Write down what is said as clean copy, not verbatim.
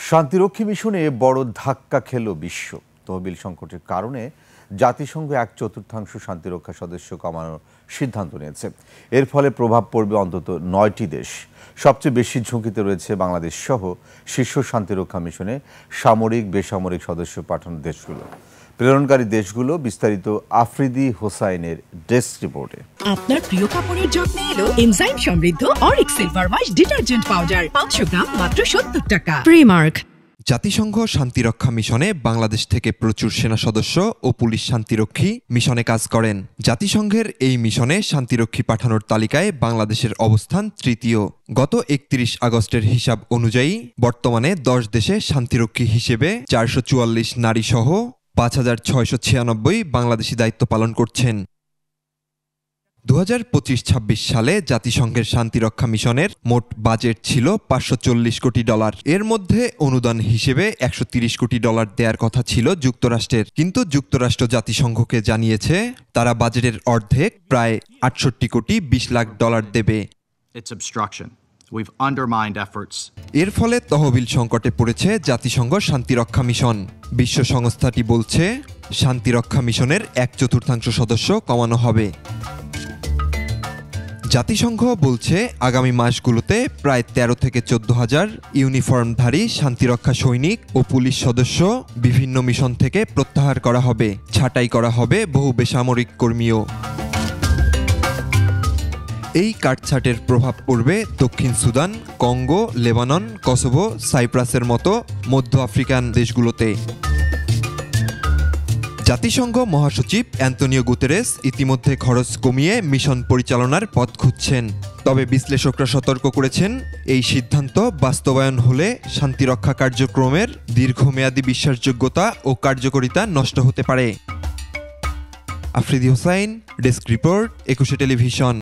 শান্তিরক্ষী মিশনে বড় ধাক্কা খেল বিশ্ব। তহবিল সংকটের কারণে জাতিসংঘ 1/4 শান্তিরক্ষা সদস্য কমানোর সিদ্ধান্ত নিয়েছে। এর ফলে প্রভাব পড়বে অন্তত 9টি দেশ। সবচেয়ে বেশি ঝুঁকিতে রয়েছে বাংলাদেশ সহ শীর্ষ শান্তিরক্ষা মিশনে সামরিক বেসামরিক সদস্য পাঠানো দেশগুলো। প্রেরণকারী দেশগুলো বিস্তারিত আফ্রিদি হোসাইনের ডেস্ক রিপোর্টে। আপনার প্রিয় কাপড়ের যত্নে এলো এনজাইম সমৃদ্ধ Arik silver wash detergent powder 500 গ্রাম মাত্র 70 টাকা। প্রিমার্ক। জাতিসংঘ শান্তিরক্ষা মিশনে বাংলাদেশ থেকে প্রচুর সেনা সদস্য ও পুলিশ শান্তিরক্ষী মিশনে কাজ করেন। জাতিসংঘের এই মিশনে শান্তিরক্ষী পাঠানোর তালিকায় বাংলাদেশের অবস্থান তৃতীয়। গত 31 আগস্টের হিসাব অনুযায়ী বর্তমানে 10 দেশে শান্তিরক্ষী হিসেবে 444 নারী সহ 5696 বাংলাদেশি দায়িত্ব পালন করছেন। 2025-26 সালে জাতিসংঘের শান্তিরক্ষা মিশনের মোট বাজেট ছিল $540 কোটি। এর মধ্যে অনুদান হিসেবে $130 কোটি দেওয়ার কথা ছিল যুক্তরাষ্ট্রের, কিন্তু যুক্তরাষ্ট্র জাতিসংঘকে জানিয়েছে তারা বাজেটের অর্ধেক প্রায় $68 কোটি 20 লাখ দেবে। এর ফলে তহবিল সংকটে পড়েছে জাতিসংঘ শান্তিরক্ষা মিশন। বিশ্ব সংস্থাটি বলছে শান্তিরক্ষা মিশনের 1/4 সদস্য কমানো হবে। জাতিসংঘ বলছে আগামী মাসগুলোতে প্রায় 13 থেকে 14 হাজার ইউনিফর্মধারী শান্তিরক্ষা সৈনিক ও পুলিশ সদস্য বিভিন্ন মিশন থেকে প্রত্যাহার করা হবে। ছাঁটাই করা হবে বহু বেসামরিক কর্মীও। এই কাটছাঁটের প্রভাব পড়বে দক্ষিণ সুদান, কঙ্গো, লেবানন, কসোভো, সাইপ্রাসের মতো মধ্য আফ্রিকান দেশগুলোতে। জাতিসংঘ মহাসচিব অ্যান্তোনিও গুতেরেস ইতিমধ্যে খরচ কমিয়ে মিশন পরিচালনার পথ খুঁজছেন। তবে বিশ্লেষকরা সতর্ক করেছেন এই সিদ্ধান্ত বাস্তবায়ন হলে শান্তিরক্ষা কার্যক্রমের দীর্ঘমেয়াদী বিশ্বাসযোগ্যতা ও কার্যকারিতা নষ্ট হতে পারে। Afridi Hossain, desk report, 21 television.